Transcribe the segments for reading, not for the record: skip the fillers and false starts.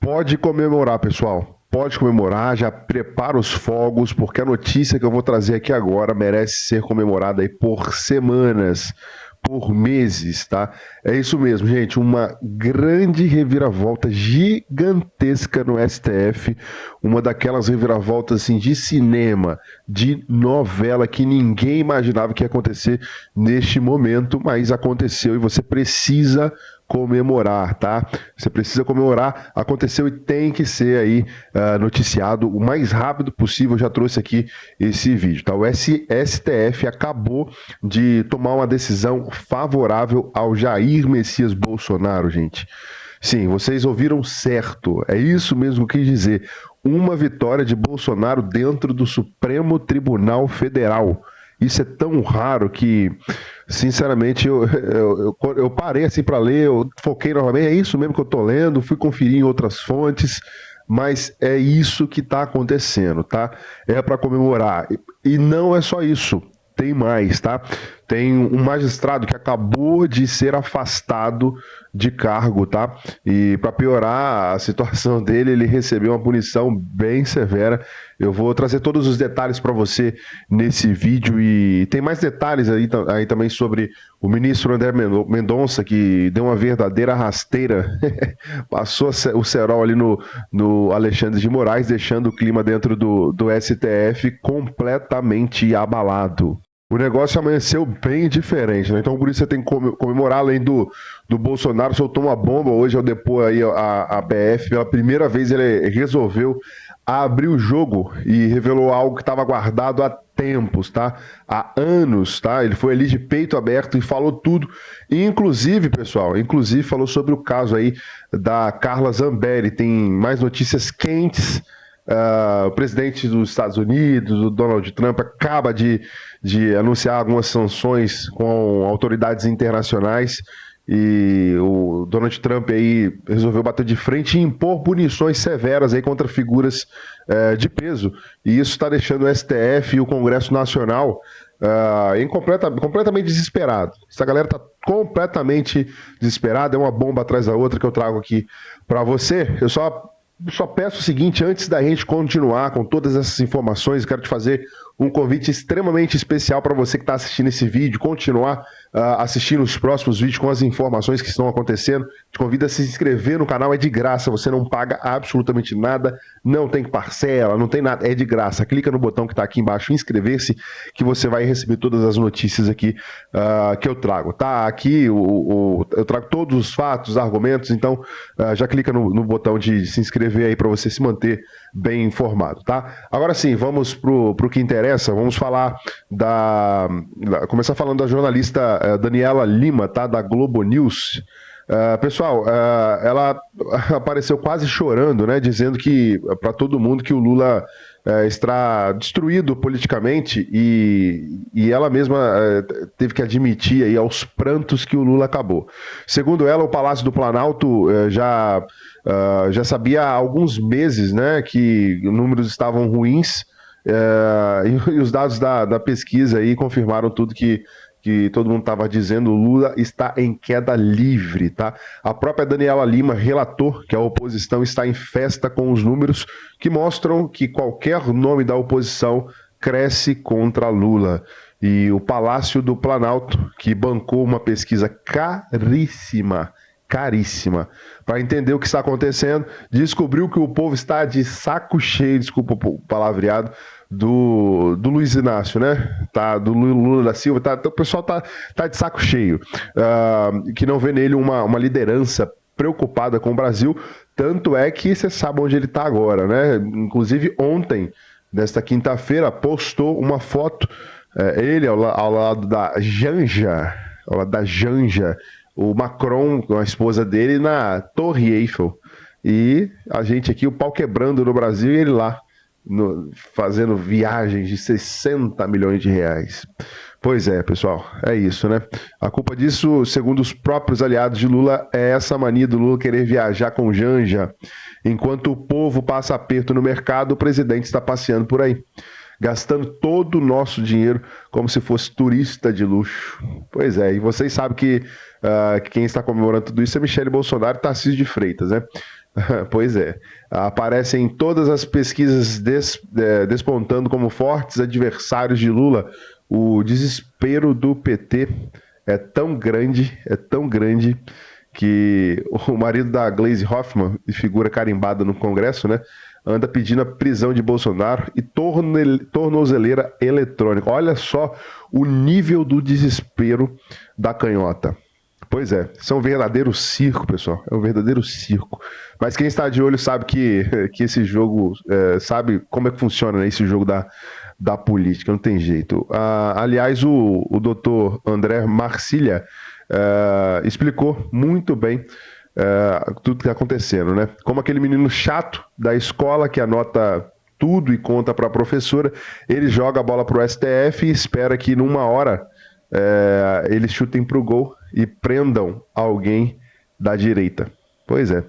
Pode comemorar, pessoal. Pode comemorar, já prepara os fogos, porque a notícia que eu vou trazer aqui agora merece ser comemorada aí por semanas, por meses, tá? É isso mesmo, gente. Uma grande reviravolta gigantesca no STF, uma daquelas reviravoltas assim de cinema, de novela que ninguém imaginava que ia acontecer neste momento, mas aconteceu e você precisa comemorar, tá? Você precisa comemorar, aconteceu e tem que ser aí noticiado o mais rápido possível. Eu já trouxe aqui esse vídeo, tá? O STF acabou de tomar uma decisão favorável ao Jair Messias Bolsonaro, gente. Sim, vocês ouviram certo, é isso mesmo que eu quis dizer. Uma vitória de Bolsonaro dentro do Supremo Tribunal Federal. Isso é tão raro que, sinceramente, eu parei assim para ler, eu foquei novamente, é isso mesmo que eu estou lendo, fui conferir em outras fontes, mas é isso que está acontecendo, tá? É para comemorar. E não é só isso, tem mais, tá? Tem um magistrado que acabou de ser afastado de cargo, tá? E para piorar a situação dele, ele recebeu uma punição bem severa. Eu vou trazer todos os detalhes para você nesse vídeo e tem mais detalhes aí também sobre o ministro André Mendonça, que deu uma verdadeira rasteira, passou o cerol ali no Alexandre de Moraes, deixando o clima dentro do STF completamente abalado. O negócio amanheceu bem diferente, né? Então por isso você tem que comemorar, além do Bolsonaro, soltou uma bomba hoje ao depor aí a BF, pela primeira vez ele resolveu abrir o jogo e revelou algo que estava guardado há tempos, tá? Há anos, tá? Ele foi ali de peito aberto e falou tudo, inclusive, pessoal, falou sobre o caso aí da Carla Zambelli. Tem mais notícias quentes. O presidente dos Estados Unidos, o Donald Trump, acaba de anunciar algumas sanções com autoridades internacionais e o Donald Trump aí resolveu bater de frente e impor punições severas aí contra figuras de peso. E isso está deixando o STF e o Congresso Nacional completamente desesperado. Essa galera está completamente desesperada, é uma bomba atrás da outra que eu trago aqui para você. Eu só peço o seguinte, antes da gente continuar com todas essas informações, quero te fazer um convite extremamente especial para você que está assistindo esse vídeo, continuar assistindo os próximos vídeos com as informações que estão acontecendo. Te convido a se inscrever no canal, é de graça, você não paga absolutamente nada, não tem parcela, não tem nada, é de graça. Clica no botão que está aqui embaixo, inscrever-se, que você vai receber todas as notícias aqui que eu trago, tá? Aqui eu trago todos os fatos, argumentos, então já clica no botão de se inscrever aí para você se manter bem informado, tá? Agora sim, vamos pro que interessa, vamos falar começar falando da jornalista Daniela Lima, tá? Da Globo News. Pessoal, ela apareceu quase chorando, né? Dizendo que para todo mundo que o Lula está destruído politicamente e ela mesma teve que admitir aí aos prantos que o Lula acabou. Segundo ela, o Palácio do Planalto já sabia há alguns meses, né, que números estavam ruins e os dados da pesquisa aí confirmaram tudo que todo mundo estava dizendo. O Lula está em queda livre, tá? A própria Daniela Lima relatou que a oposição está em festa com os números que mostram que qualquer nome da oposição cresce contra Lula. E o Palácio do Planalto, que bancou uma pesquisa caríssima, para entender o que está acontecendo, descobriu que o povo está de saco cheio, desculpa o palavreado, do Luiz Inácio, né? Tá, do Lula da Silva, o pessoal tá de saco cheio, que não vê nele uma liderança preocupada com o Brasil, tanto é que você sabe onde ele está agora, né? Inclusive ontem, nesta quinta-feira, postou uma foto, ele ao lado da Janja, o Macron com a esposa dele na Torre Eiffel, e a gente aqui, o pau quebrando no Brasil, e ele lá, fazendo viagens de 60 milhões de reais. Pois é, pessoal, é isso, né? A culpa disso, segundo os próprios aliados de Lula, é essa mania do Lula querer viajar com Janja. Enquanto o povo passa aperto no mercado, o presidente está passeando por aí, gastando todo o nosso dinheiro como se fosse turista de luxo. Pois é, e vocês sabem que quem está comemorando tudo isso é Michele Bolsonaro e Tarcísio de Freitas, né? Pois é. Aparecem em todas as pesquisas despontando como fortes adversários de Lula. O desespero do PT é tão grande que o marido da Gleisi Hoffmann, figura carimbada no Congresso, né, anda pedindo a prisão de Bolsonaro e tornozeleira eletrônica. Olha só o nível do desespero da canhota. Pois é, isso é um verdadeiro circo, pessoal. É um verdadeiro circo. Mas quem está de olho sabe que esse jogo, sabe como é que funciona, né, esse jogo da política, não tem jeito. Aliás, o doutor André Marcília explicou muito bem tudo que está acontecendo, né? Como aquele menino chato da escola que anota tudo e conta para a professora, ele joga a bola para o STF e espera que numa hora eles chutem para o gol e prendam alguém da direita. Pois é.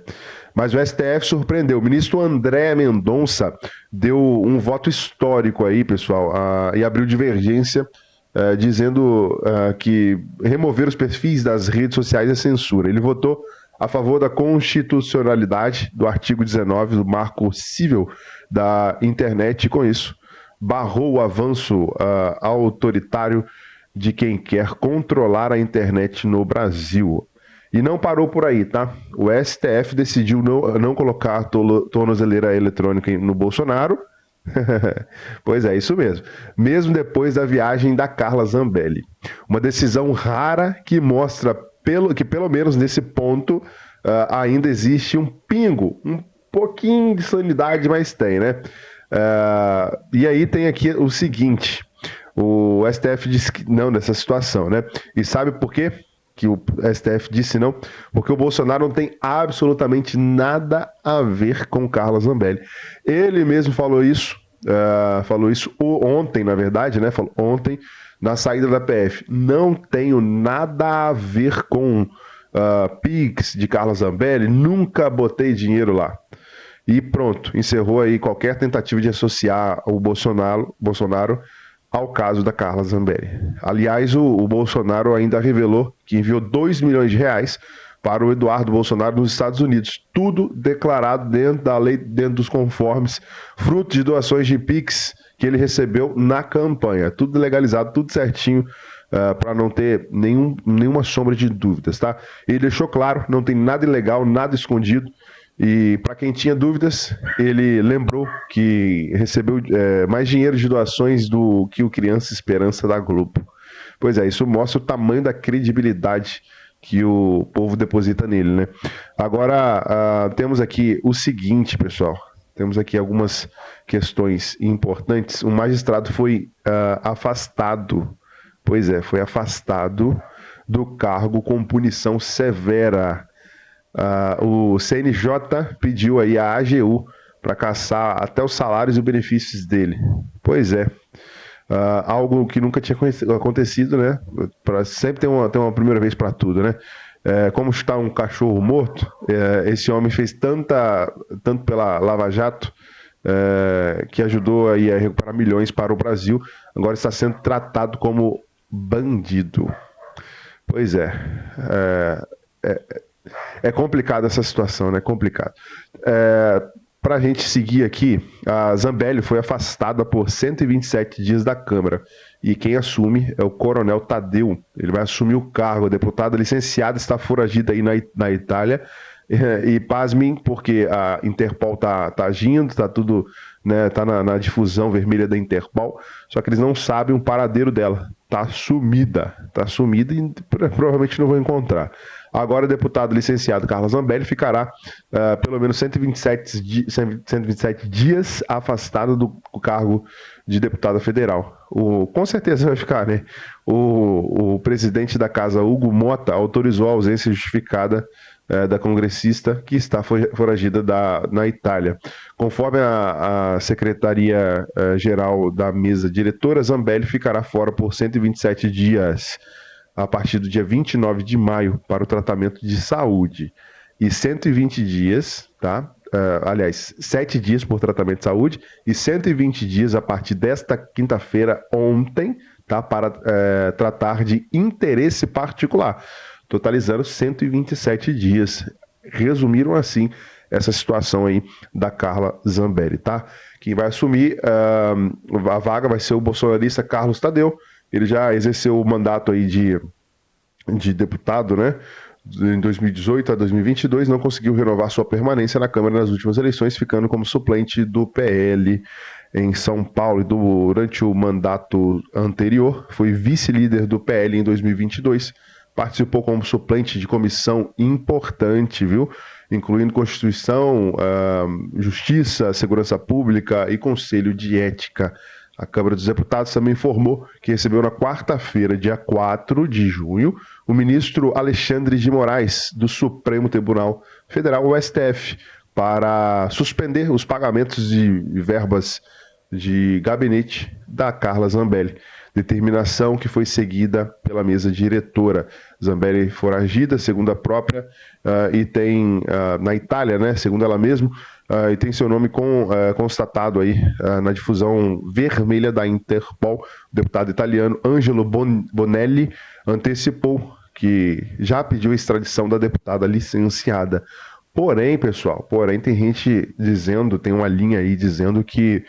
Mas o STF surpreendeu. O ministro André Mendonça deu um voto histórico aí, pessoal, e abriu divergência, dizendo que remover os perfis das redes sociais é censura. Ele votou a favor da constitucionalidade do artigo 19 do Marco Civil da Internet e, com isso, barrou o avanço autoritário de quem quer controlar a internet no Brasil. E não parou por aí, tá? O STF decidiu não colocar tornozeleira eletrônica no Bolsonaro. Pois é, isso mesmo. Mesmo depois da viagem da Carla Zambelli. Uma decisão rara que mostra que pelo menos nesse ponto ainda existe um pingo, um pouquinho de sanidade, mas tem, né? E aí tem aqui o seguinte: o STF disse que não nessa situação, né? E sabe por quê que o STF disse não? Porque o Bolsonaro não tem absolutamente nada a ver com Carla Zambelli. Ele mesmo falou isso ontem, na verdade, né? Falou ontem na saída da PF. Não tenho nada a ver com Pix de Carla Zambelli, nunca botei dinheiro lá. E pronto, encerrou aí qualquer tentativa de associar o Bolsonaro ao caso da Carla Zambelli. Aliás, o Bolsonaro ainda revelou que enviou 2 milhões de reais para o Eduardo Bolsonaro nos Estados Unidos. Tudo declarado dentro da lei, dentro dos conformes, fruto de doações de Pix que ele recebeu na campanha. Tudo legalizado, tudo certinho, para não ter nenhuma sombra de dúvidas, tá? Ele deixou claro, não tem nada ilegal, nada escondido. E para quem tinha dúvidas, ele lembrou que recebeu mais dinheiro de doações do que o Criança Esperança da Globo. Pois é, isso mostra o tamanho da credibilidade que o povo deposita nele, né? Agora, temos aqui o seguinte, pessoal. Temos aqui algumas questões importantes. O magistrado foi afastado. Pois é, foi afastado do cargo com punição severa. O CNJ pediu aí a AGU para caçar até os salários e os benefícios dele. Pois é. Algo que nunca tinha acontecido, né? Sempre tem uma primeira vez para tudo, né? Como chutar um cachorro morto, esse homem fez tanto pela Lava Jato, que ajudou aí a recuperar milhões para o Brasil, agora está sendo tratado como bandido. Pois é. É complicado essa situação, né? Complicado. Para a gente seguir aqui, a Zambelli foi afastada por 127 dias da Câmara. E quem assume é o Coronel Tadeu. Ele vai assumir o cargo. A deputada licenciada está foragida aí na Itália. E pasmem, porque a Interpol tá agindo, tá tudo, né, tá na difusão vermelha da Interpol. Só que eles não sabem o paradeiro dela. Tá sumida e provavelmente não vão encontrar. Agora, o deputado licenciado Carla Zambelli ficará pelo menos 127 dias afastado do cargo de deputada federal. Com certeza vai ficar, né? O presidente da casa, Hugo Mota, autorizou a ausência justificada da congressista que está foragida na Itália. Conforme a Secretaria-Geral da Mesa Diretora, Zambelli ficará fora por 127 dias, a partir do dia 29 de maio, para o tratamento de saúde. E 120 dias, tá? Aliás, 7 dias por tratamento de saúde e 120 dias a partir desta quinta-feira, ontem, tá? Para tratar de interesse particular, totalizando 127 dias. Resumiram assim essa situação aí da Carla Zambelli, tá? Quem vai assumir a vaga vai ser o bolsonarista Carlos Tadeu. Ele já exerceu o mandato aí de deputado, né? Em 2018 a 2022, não conseguiu renovar sua permanência na Câmara nas últimas eleições, ficando como suplente do PL em São Paulo. E durante o mandato anterior, foi vice-líder do PL em 2022, participou como suplente de comissão importante, viu? Incluindo Constituição, Justiça, Segurança Pública e Conselho de Ética. A Câmara dos Deputados também informou que recebeu na quarta-feira, dia 4 de junho, o ministro Alexandre de Moraes, do Supremo Tribunal Federal, o STF, para suspender os pagamentos de verbas de gabinete da Carla Zambelli. Determinação que foi seguida pela mesa diretora. Zambelli foragida, segundo a própria, e tem na Itália, né, segundo ela mesma, e tem seu nome constatado aí na difusão vermelha da Interpol. O deputado italiano Angelo Bonelli antecipou que já pediu a extradição da deputada licenciada. Porém, pessoal, tem gente dizendo, tem uma linha aí dizendo que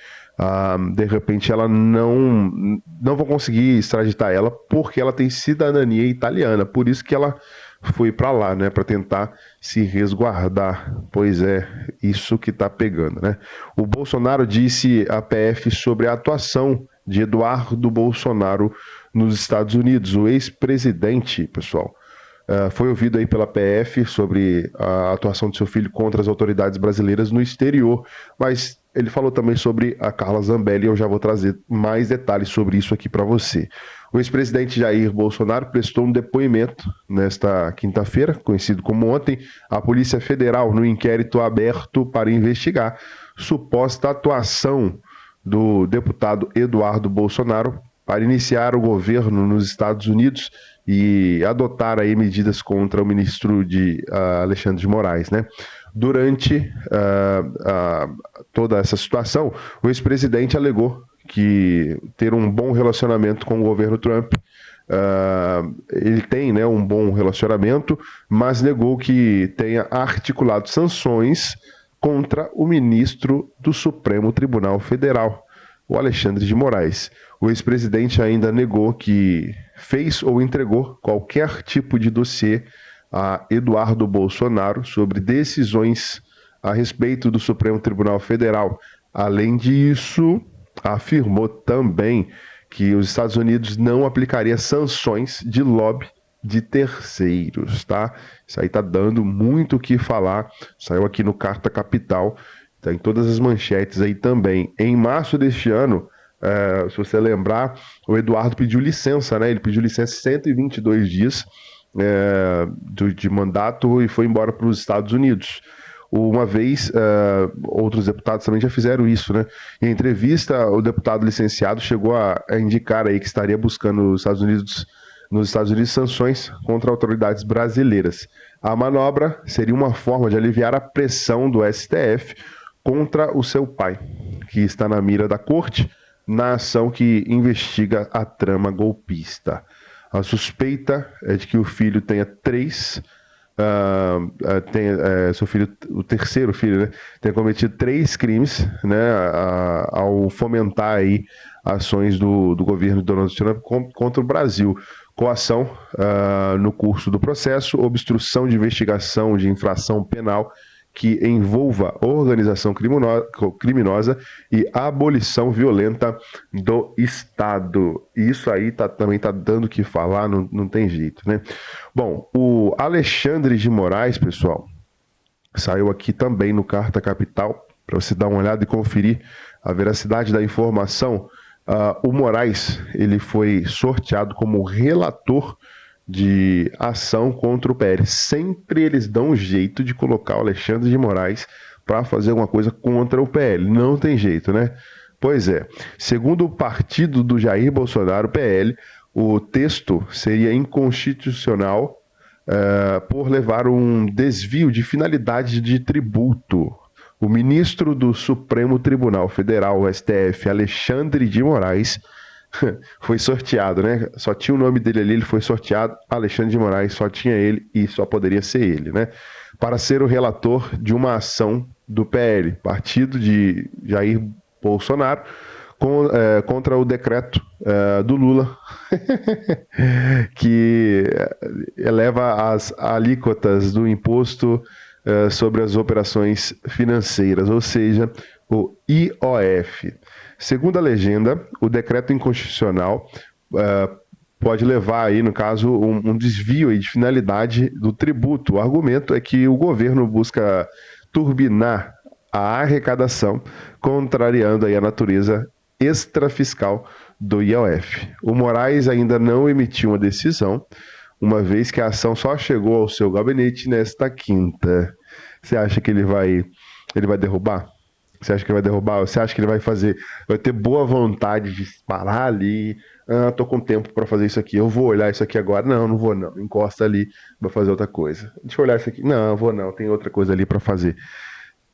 de repente ela não vão conseguir extraditar ela porque ela tem cidadania italiana, por isso que ela foi para lá, né, para tentar se resguardar. Pois é, isso que tá pegando, né? O Bolsonaro disse à PF sobre a atuação de Eduardo Bolsonaro nos Estados Unidos. O ex-presidente, pessoal, foi ouvido aí pela PF sobre a atuação de seu filho contra as autoridades brasileiras no exterior, mas ele falou também sobre a Carla Zambelli, e eu já vou trazer mais detalhes sobre isso aqui para você. O ex-presidente Jair Bolsonaro prestou um depoimento nesta quinta-feira, conhecido como ontem, à Polícia Federal, no inquérito aberto para investigar suposta atuação do deputado Eduardo Bolsonaro para iniciar o governo nos Estados Unidos e adotar aí medidas contra o ministro Alexandre de Moraes, né? Durante toda essa situação, o ex-presidente alegou que ter um bom relacionamento com o governo Trump. Ele tem, né, um bom relacionamento, mas negou que tenha articulado sanções contra o ministro do Supremo Tribunal Federal, o Alexandre de Moraes. O ex-presidente ainda negou que fez ou entregou qualquer tipo de dossiê a Eduardo Bolsonaro sobre decisões a respeito do Supremo Tribunal Federal. Além disso, afirmou também que os Estados Unidos não aplicaria sanções de lobby de terceiros, tá? Isso aí tá dando muito o que falar. Saiu aqui no Carta Capital, tá em todas as manchetes aí também. Em março deste ano, se você lembrar, o Eduardo pediu licença, né? Ele pediu licença 122 dias de mandato e foi embora para os Estados Unidos. Uma vez, outros deputados também já fizeram isso, né? Em entrevista, o deputado licenciado chegou a indicar aí que estaria buscando nos Estados Unidos sanções contra autoridades brasileiras. A manobra seria uma forma de aliviar a pressão do STF contra o seu pai, que está na mira da corte na ação que investiga a trama golpista. A suspeita é de que o filho tenha seu filho, o terceiro filho, né, tenha cometido 3 crimes, né, ao fomentar aí ações do governo de Donald Trump contra o Brasil. Coação no curso do processo, obstrução de investigação de infração penal que envolva organização criminosa e abolição violenta do Estado. Isso aí também tá dando o que falar, não tem jeito, né? Bom, o Alexandre de Moraes, pessoal, saiu aqui também no Carta Capital, para você dar uma olhada e conferir a veracidade da informação. O Moraes, ele foi sorteado como relator de ação contra o PL. Sempre eles dão um jeito de colocar o Alexandre de Moraes para fazer alguma coisa contra o PL. Não tem jeito, né? Pois é. Segundo o partido do Jair Bolsonaro, PL, o texto seria inconstitucional por levar um desvio de finalidade de tributo. O ministro do Supremo Tribunal Federal, o STF, Alexandre de Moraes, foi sorteado, né? Só tinha o nome dele ali, ele foi sorteado. Alexandre de Moraes, só tinha ele e só poderia ser ele, né? para ser o relator de uma ação do PL, partido de Jair Bolsonaro, contra o decreto do Lula, que eleva as alíquotas do imposto sobre as operações financeiras, ou seja, o IOF. Segundo a legenda, o decreto inconstitucional pode levar aí, no caso, um desvio aí de finalidade do tributo. O argumento é que o governo busca turbinar a arrecadação, contrariando aí a natureza extrafiscal do IOF. O Moraes ainda não emitiu uma decisão, uma vez que a ação só chegou ao seu gabinete nesta quinta. Você acha que ele vai derrubar? Você acha que ele vai derrubar? Você acha que ele vai ter boa vontade de parar ali? Ah, tô com tempo para fazer isso aqui. Eu vou olhar isso aqui agora. Não, não vou não. Encosta ali, vou fazer outra coisa. Deixa eu olhar isso aqui. Não, vou não. Tem outra coisa ali para fazer.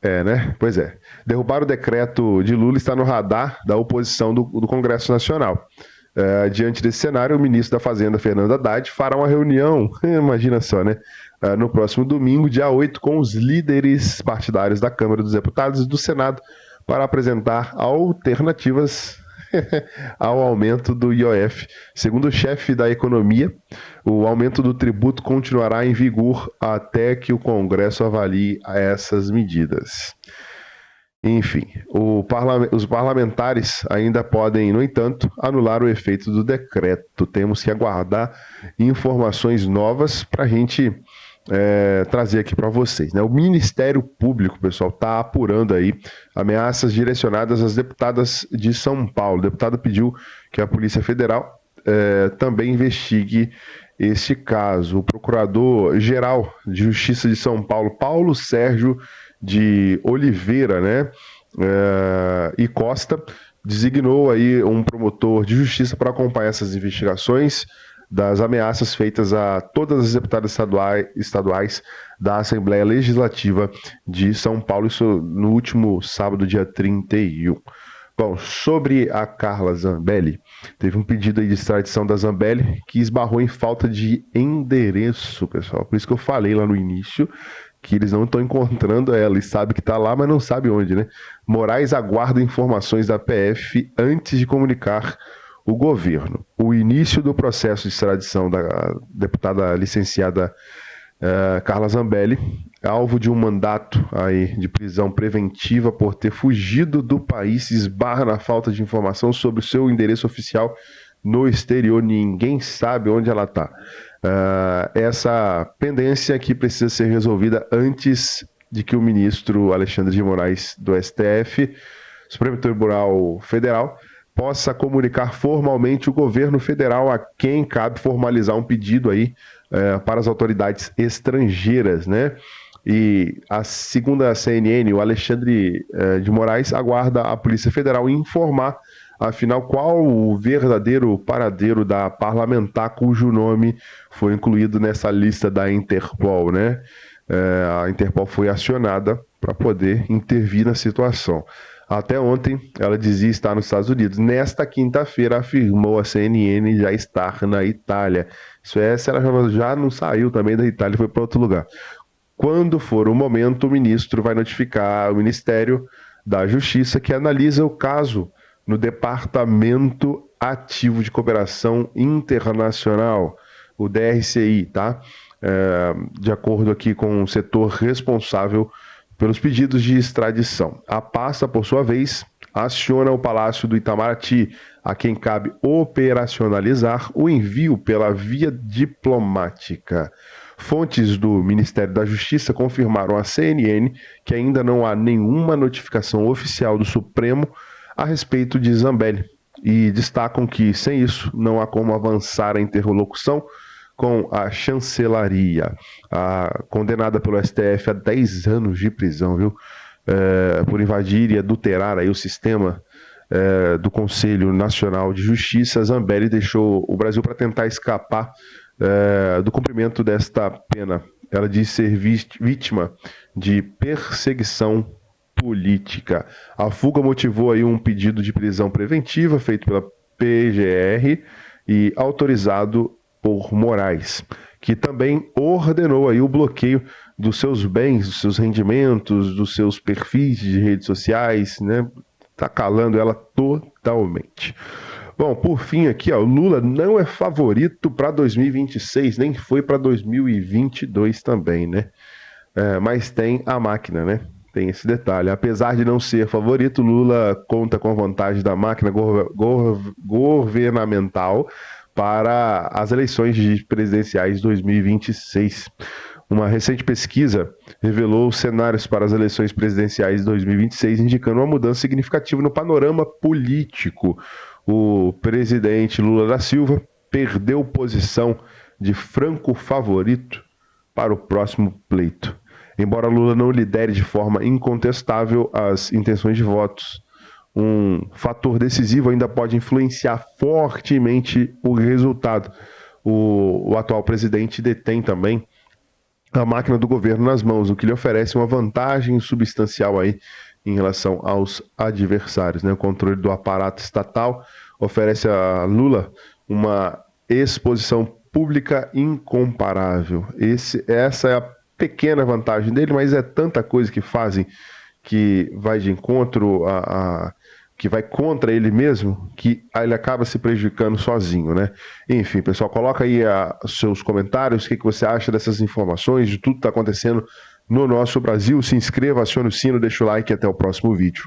Né? Pois é. Derrubar o decreto de Lula está no radar da oposição do Congresso Nacional. Diante desse cenário, o ministro da Fazenda, Fernando Haddad, fará uma reunião, imagina só, né? No próximo domingo, dia 8, com os líderes partidários da Câmara dos Deputados e do Senado para apresentar alternativas ao aumento do IOF. Segundo o chefe da economia, o aumento do tributo continuará em vigor até que o Congresso avalie essas medidas. Enfim, os parlamentares ainda podem, no entanto, anular o efeito do decreto. Temos que aguardar informações novas para a gente trazer aqui para vocês, né? O Ministério Público, pessoal, está apurando aí ameaças direcionadas às deputadas de São Paulo. A deputada pediu que a Polícia Federal também investigue este caso. O Procurador-Geral de Justiça de São Paulo, Paulo Sérgio de Oliveira, né, e Costa, designou aí um promotor de justiça para acompanhar essas investigações das ameaças feitas a todas as deputadas estaduais da Assembleia Legislativa de São Paulo, isso no último sábado, dia 31. Bom, sobre a Carla Zambelli, teve um pedido aí de extradição da Zambelli que esbarrou em falta de endereço, pessoal. Por isso que eu falei lá no início que eles não estão encontrando ela, e sabe que está lá, mas não sabe onde, né? Moraes aguarda informações da PF antes de comunicar o governo. O início do processo de extradição da deputada licenciada Carla Zambelli, alvo de um mandato aí de prisão preventiva por ter fugido do país, esbarra na falta de informação sobre o seu endereço oficial no exterior. Ninguém sabe onde ela está. Essa pendência que precisa ser resolvida antes de que o ministro Alexandre de Moraes do STF, Supremo Tribunal Federal, possa comunicar formalmente o governo federal a quem cabe formalizar um pedido aí para as autoridades estrangeiras, né? E segundo a CNN, o Alexandre de Moraes aguarda a Polícia Federal informar, afinal, qual o verdadeiro paradeiro da parlamentar cujo nome foi incluído nessa lista da Interpol, né? A Interpol foi acionada para poder intervir na situação. Até ontem, ela dizia estar nos Estados Unidos. Nesta quinta-feira, afirmou a CNN já estar na Itália. Isso é, se ela já não saiu também da Itália e foi para outro lugar. Quando for o momento, o ministro vai notificar o Ministério da Justiça, que analisa o caso no Departamento Ativo de Cooperação Internacional, o DRCI, tá? De acordo aqui com o setor responsável pelos pedidos de extradição. A pasta, por sua vez, aciona o Palácio do Itamaraty, a quem cabe operacionalizar o envio pela via diplomática. Fontes do Ministério da Justiça confirmaram à CNN que ainda não há nenhuma notificação oficial do Supremo a respeito de Zambelli e destacam que, sem isso, não há como avançar a interlocução com a chancelaria. Condenada pelo STF a 10 anos de prisão, viu? Por invadir e adulterar aí o sistema do Conselho Nacional de Justiça, Zambelli deixou o Brasil para tentar escapar do cumprimento desta pena. Ela diz ser vítima de perseguição política. A fuga motivou aí um pedido de prisão preventiva feito pela PGR e autorizado por Moraes, que também ordenou aí o bloqueio dos seus bens, dos seus rendimentos, dos seus perfis de redes sociais, né? Tá calando ela totalmente. Bom, por fim aqui, ó, o Lula não é favorito para 2026, nem foi para 2022 também, né? Mas tem a máquina, né? Tem esse detalhe. Apesar de não ser favorito, Lula conta com a vantagem da máquina governamental para as eleições presidenciais 2026. Uma recente pesquisa revelou cenários para as eleições presidenciais de 2026, indicando uma mudança significativa no panorama político. O presidente Lula da Silva perdeu posição de franco favorito para o próximo pleito. Embora Lula não lidere de forma incontestável as intenções de votos, um fator decisivo ainda pode influenciar fortemente o resultado. O atual presidente detém também a máquina do governo nas mãos, o que lhe oferece uma vantagem substancial aí em relação aos adversários, né? O controle do aparato estatal oferece a Lula uma exposição pública incomparável. Essa é a pequena vantagem dele, mas é tanta coisa que fazem que vai de encontro que vai contra ele mesmo, que ele acaba se prejudicando sozinho, né? Enfim, pessoal, coloca aí os seus comentários, o que você acha dessas informações, de tudo que está acontecendo no nosso Brasil. Se inscreva, acione o sino, deixa o like e até o próximo vídeo.